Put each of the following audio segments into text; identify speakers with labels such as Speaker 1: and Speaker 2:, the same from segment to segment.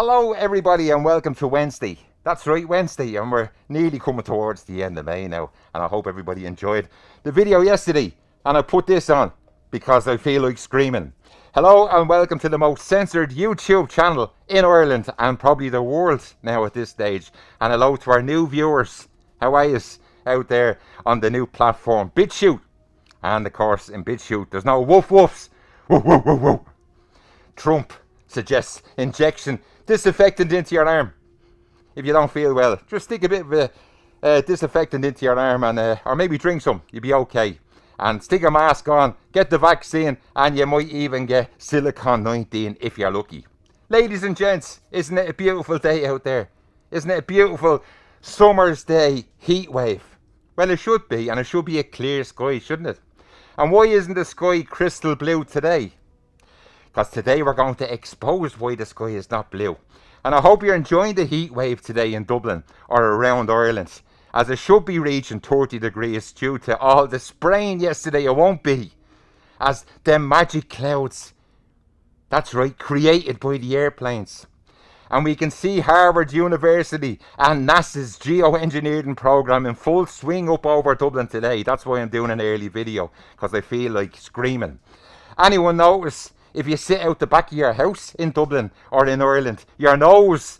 Speaker 1: Hello everybody and welcome to Wednesday. That's right, Wednesday, and we're nearly coming towards the end of May now, and I hope everybody enjoyed the video yesterday. And I put this on because I feel like screaming. Hello and welcome to the most censored YouTube channel in Ireland and probably the world now at this stage. And hello to our new viewers. How are you out there on the new platform BitChute? And of course in BitChute there's no woof woofs. Woof woof woof woof. Trump suggests injection disinfectant into your arm. If you don't feel well, just stick a bit of disinfectant into your arm and or maybe drink some, you'll be okay. And stick a mask on, get the vaccine, and you might even get Silicon 19 if you're lucky. Ladies and gents, isn't it a beautiful day out there? Isn't it a beautiful summer's day heat wave? Well, it should be, and it should be a clear sky, shouldn't it? And why isn't the sky crystal blue today? Because today we're going to expose why the sky is not blue. And I hope you're enjoying the heat wave today in Dublin or around Ireland, as it should be reaching 30 degrees due to all the spraying yesterday. It won't be, as them magic clouds, that's right, created by the airplanes. And we can see Harvard University and NASA's geoengineering program in full swing up over Dublin today. That's why I'm doing an early video, because I feel like screaming. Anyone notice if you sit out the back of your house in Dublin or in Ireland, your nose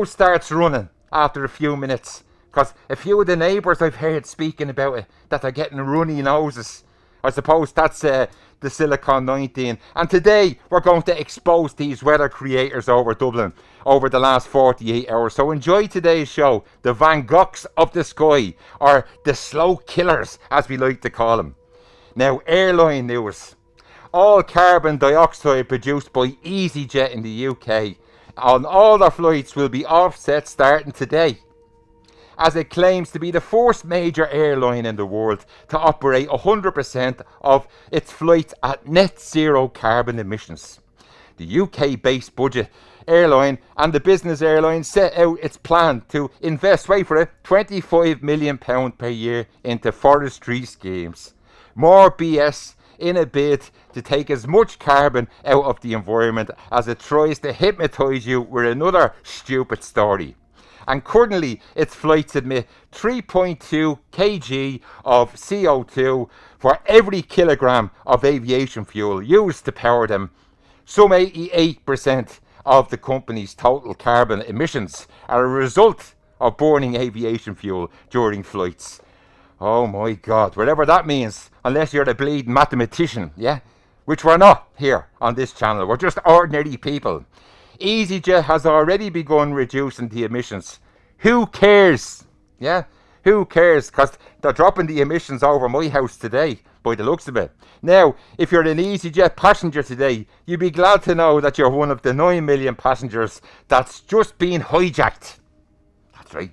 Speaker 1: starts running after a few minutes? Because a few of the neighbours I've heard speaking about it, that they're getting runny noses. I suppose that's the Silicon 19. And today we're going to expose these weather creators over Dublin over the last 48 hours. So enjoy today's show, the Van Goghs of the sky, or the slow killers as we like to call them. Now, airline news. All carbon dioxide produced by EasyJet in the UK on all their flights will be offset starting today, as it claims to be the first major airline in the world to operate 100% of its flights at net zero carbon emissions. The UK-based budget airline and the business airline set out its plan to invest, wait for it, £25 million per year into forestry schemes. More BS in a bid to take as much carbon out of the environment as it tries to hypnotise you with another stupid story. And currently its flights emit 3.2 kg of CO2 for every kilogram of aviation fuel used to power them. Some 88% of the company's total carbon emissions are a result of burning aviation fuel during flights. Oh my God, whatever that means, unless you're a bleeding mathematician, yeah? Which we're not here on this channel, we're just ordinary people. EasyJet has already begun reducing the emissions. Who cares? Yeah? Who cares? Because they're dropping the emissions over my house today, by the looks of it. Now, if you're an EasyJet passenger today, you'd be glad to know that you're one of the 9 million passengers that's just been hijacked. That's right.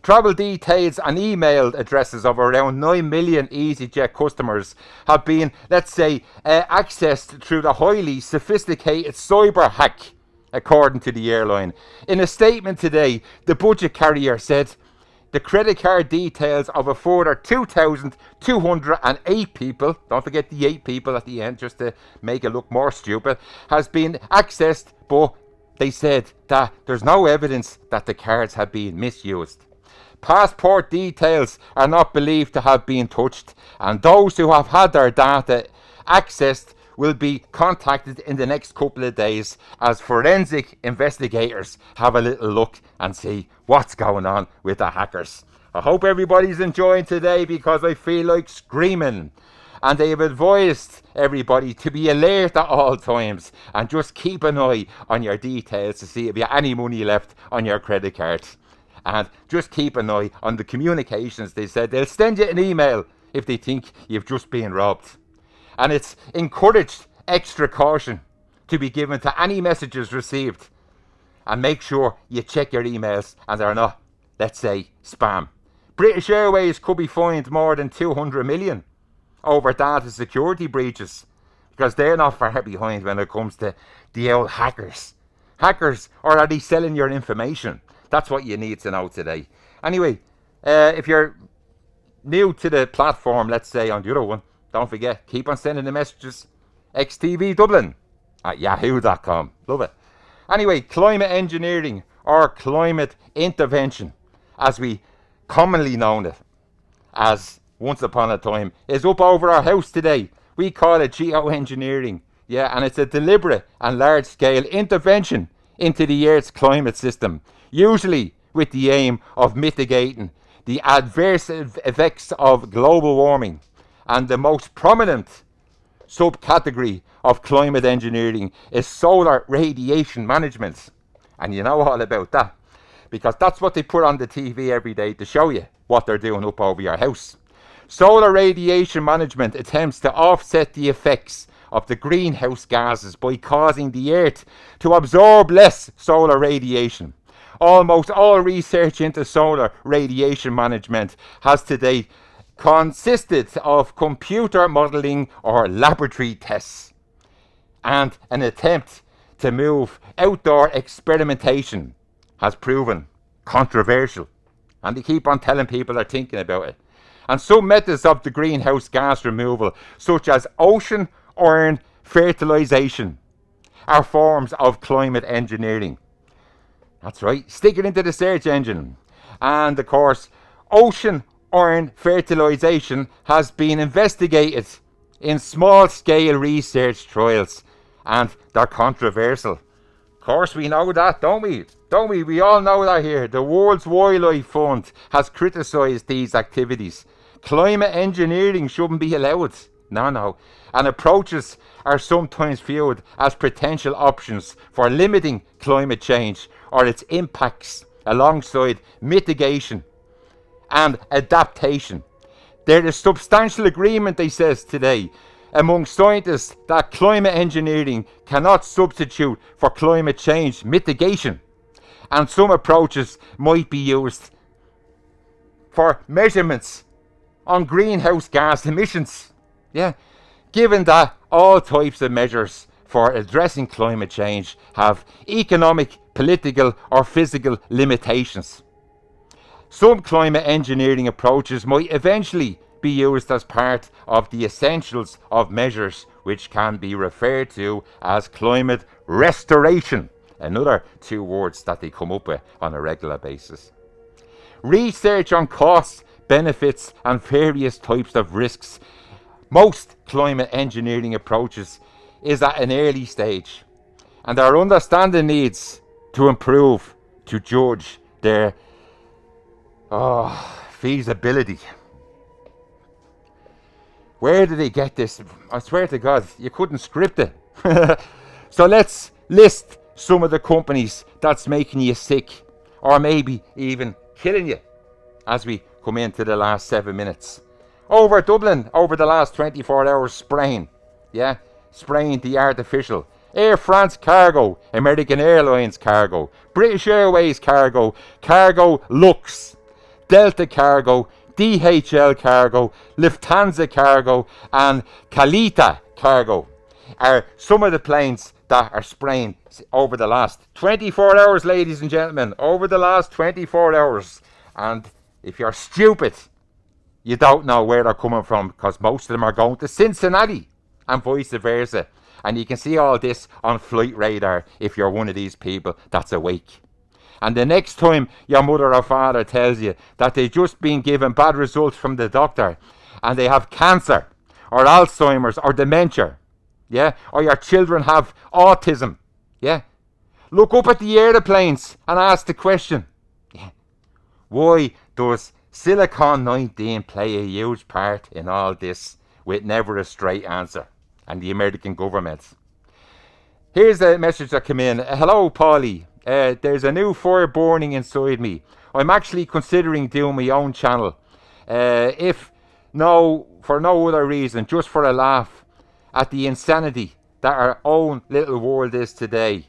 Speaker 1: Travel details and email addresses of around 9 million EasyJet customers have been, let's say, accessed through the highly sophisticated cyber hack, according to the airline. In a statement today, the budget carrier said the credit card details of a further 2,208 people, don't forget the 8 people at the end just to make it look more stupid, has been accessed, but they said that there's no evidence that the cards have been misused. Passport details are not believed to have been touched, and those who have had their data accessed will be contacted in the next couple of days as forensic investigators have a little look and see what's going on with the hackers. I hope everybody's enjoying today because I feel like screaming. And they've advised everybody to be alert at all times and just keep an eye on your details to see if you have any money left on your credit card. And just keep an eye on the communications. They said they'll send you an email if they think you've just been robbed. And it's encouraged extra caution to be given to any messages received. And make sure you check your emails and they're not, let's say, spam. British Airways could be fined more than 200 million over data security breaches, because they're not far behind when it comes to the old hackers. Hackers, or are they selling your information? That's what you need to know today. Anyway, if you're new to the platform, let's say on the other one, don't forget, keep on sending the messages. XTV Dublin at yahoo.com. Love it. Anyway, climate engineering or climate intervention, as we commonly known it as once upon a time, is up over our house today. We call it geoengineering. Yeah, and it's a deliberate and large-scale intervention into the Earth's climate system, usually with the aim of mitigating the adverse effects of global warming. And the most prominent subcategory of climate engineering is solar radiation management. And you know all about that, because that's what they put on the TV every day to show you what they're doing up over your house. Solar radiation management attempts to offset the effects of the greenhouse gases by causing the Earth to absorb less solar radiation. Almost all research into solar radiation management has to date consisted of computer modelling or laboratory tests and an attempt to move outdoor experimentation has proven controversial, and they keep on telling people they're thinking about it. And some methods of the greenhouse gas removal, such as ocean iron fertilisation, are forms of climate engineering. That's right, stick it into the search engine. And of course, ocean iron fertilisation has been investigated in small-scale research trials, and they're controversial. Of course, we know that, don't we? Don't we? We all know that here. The World Wildlife Fund has criticised these activities. Climate engineering shouldn't be allowed. No. And approaches are sometimes viewed as potential options for limiting climate change or its impacts alongside mitigation and adaptation. There is substantial agreement, they says today, among scientists that climate engineering cannot substitute for climate change mitigation, and some approaches might be used for measurements on greenhouse gas emissions. Yeah, given that all types of measures for addressing climate change have economic, political or physical limitations. Some climate engineering approaches might eventually be used as part of the essentials of measures which can be referred to as climate restoration, another two words that they come up with on a regular basis. Research on costs, benefits and various types of risks. Most climate engineering approaches is at an early stage, and our understanding needs to improve to judge their feasibility. Where did they get this? I swear to God, you couldn't script it. So let's list some of the companies that's making you sick, or maybe even killing you, as we come into the last 7 minutes. Over Dublin, over the last 24 hours, spraying the artificial. Air France cargo, American Airlines cargo, British Airways cargo, Cargo Lux, Delta cargo, DHL cargo, Lufthansa cargo and Kalita cargo are some of the planes that are spraying over the last 24 hours, ladies and gentlemen, over the last 24 hours. And if you're stupid, you don't know where they're coming from, because most of them are going to Cincinnati and vice versa. And you can see all this on Flight Radar if you're one of these people that's awake. And the next time your mother or father tells you that they've just been given bad results from the doctor and they have cancer or Alzheimer's or dementia, or your children have autism, look up at the aeroplanes and ask the question, why does Silicon-19 play a huge part in all this, with never a straight answer, and the American government? Here's a message that came in. Hello, Paulie. There's a new fire burning inside me. I'm actually considering doing my own channel. For no other reason, just for a laugh at the insanity that our own little world is today.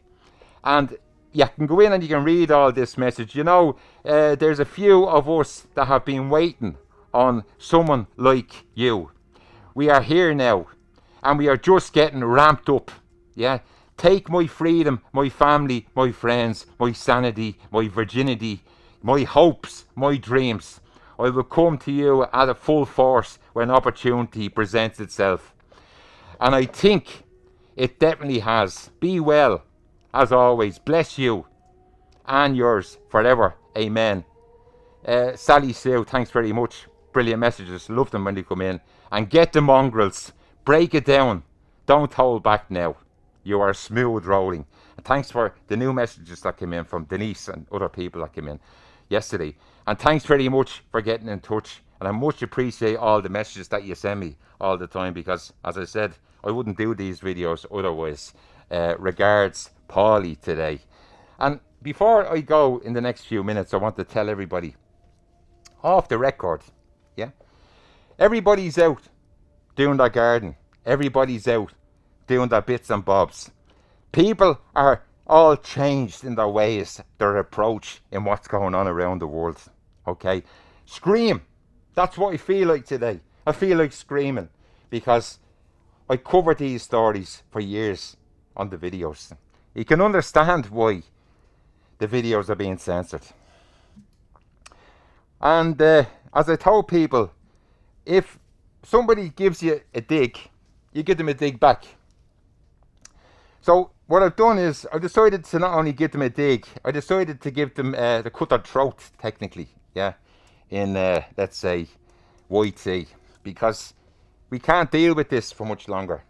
Speaker 1: And you can go in and you can read all this message. There's a few of us that have been waiting on someone like you. We are here now, and we are just getting ramped up. Take my freedom, my family, my friends, my sanity, my virginity, my hopes, my dreams. I will come to you at a full force when opportunity presents itself. And I think it definitely has. Be well, as always, bless you and yours forever. Amen. Sally Sue, thanks very much. Brilliant messages. Love them when they come in. And get the mongrels. Break it down. Don't hold back now. You are smooth rolling. And thanks for the new messages that came in from Denise and other people that came in yesterday. And thanks very much for getting in touch. And I much appreciate all the messages that you send me all the time, because, as I said, I wouldn't do these videos otherwise. Regards, Paulie today. And before I go in the next few minutes, I want to tell everybody, off the record, yeah, everybody's out doing their garden. Everybody's out doing their bits and bobs. People are all changed in their ways, their approach in what's going on around the world. Okay? Scream. That's what I feel like today. I feel like screaming because I covered these stories for years on the videos. You can understand why the videos are being censored. And as I told people, if somebody gives you a dig, you give them a dig back. So what I've done is I decided to not only give them a dig, I decided to give them to cut their throat, technically, yeah, in let's say YT, because we can't deal with this for much longer.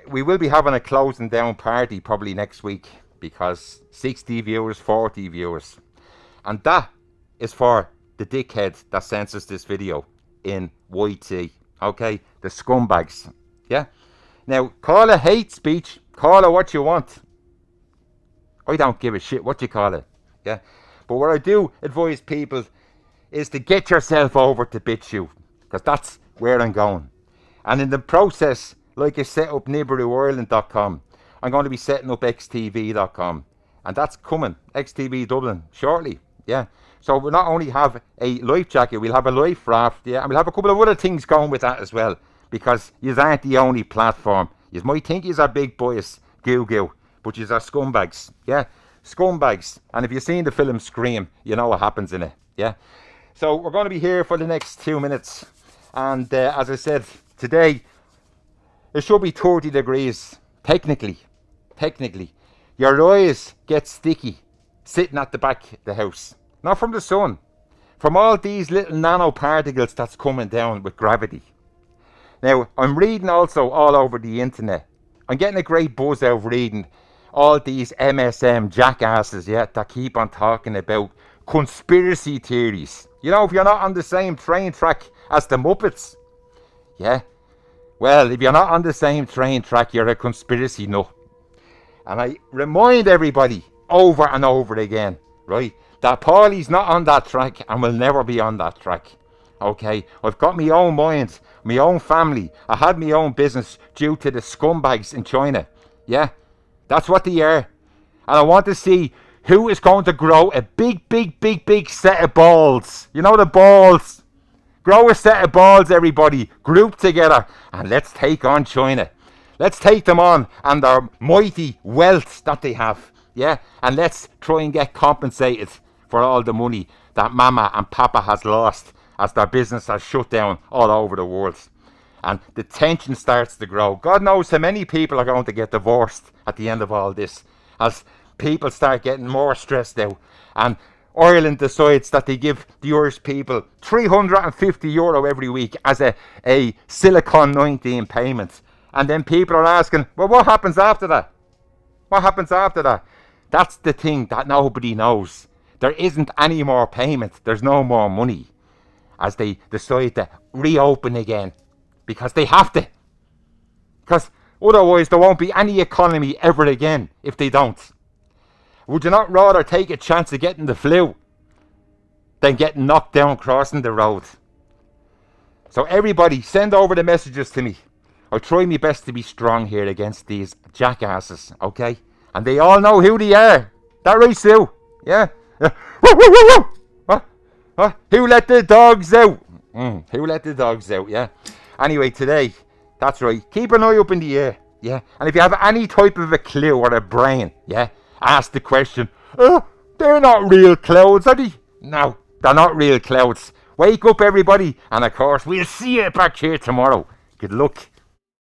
Speaker 1: We will be having a closing down party probably next week, because 60 viewers, 40 viewers, and that is for the dickhead that censors this video in YT. Okay, the scumbags. Yeah. Now, call it hate speech. Call it what you want. I don't give a shit what you call it. Yeah. But what I do advise people is to get yourself over to BitChute, because that's where I'm going. And in the process, like I set up NibiruIreland.com, I'm going to be setting up XTV.com. And that's coming. XTV Dublin shortly. Yeah. So we'll not only have a life jacket, we'll have a life raft, yeah, and we'll have a couple of other things going with that as well, because yous aren't the only platform. Yous might think yous are big boys, goo, but yous are scumbags, yeah, scumbags. And if you've seen the film Scream, you know what happens in it, yeah. So we're going to be here for the next 2 minutes, and as I said, today, it should be 30 degrees, technically. Your eyes get sticky sitting at the back of the house. Not from the sun, from all these little nanoparticles that's coming down with gravity. Now, I'm reading also all over the internet. I'm getting a great buzz out of reading all these MSM jackasses, yeah, that keep on talking about conspiracy theories. You know, if you're not on the same train track as the Muppets, yeah, well, if you're not on the same train track, you're a conspiracy nut. And I remind everybody over and over again, right, that Paulie's not on that track and will never be on that track. Okay, I've got my own mind, my own family. I had my own business due to the scumbags in China. Yeah, that's what they are. And I want to see who is going to grow a big set of balls. You know, the balls. Grow a set of balls, everybody. Group together and let's take on China. Let's take them on and their mighty wealth that they have. Yeah, and let's try and get compensated for all the money that Mama and Papa has lost as their business has shut down all over the world. And the tension starts to grow. God knows how many people are going to get divorced at the end of all this, as people start getting more stressed out. And Ireland decides that they give the Irish people €350 every week as a Silicon 19 payment. And then people are asking, well, what happens after that? What happens after that? That's the thing that nobody knows. There isn't any more payment. There's no more money as they decide to reopen again, because they have to. Because otherwise there won't be any economy ever again if they don't. Would you not rather take a chance of getting the flu than getting knocked down crossing the road? So everybody, send over the messages to me. I'll try my best to be strong here against these jackasses, okay? And they all know who they are. That right, Sue? Yeah? What? Who let the dogs out? Who let the dogs out, yeah? Anyway, today, that's right. Keep an eye up in the air, yeah? And if you have any type of a clue or a brain, yeah? Ask the question, they're not real clouds, are they? No, they're not real clouds. Wake up, everybody. And of course, we'll see you back here tomorrow. Good luck.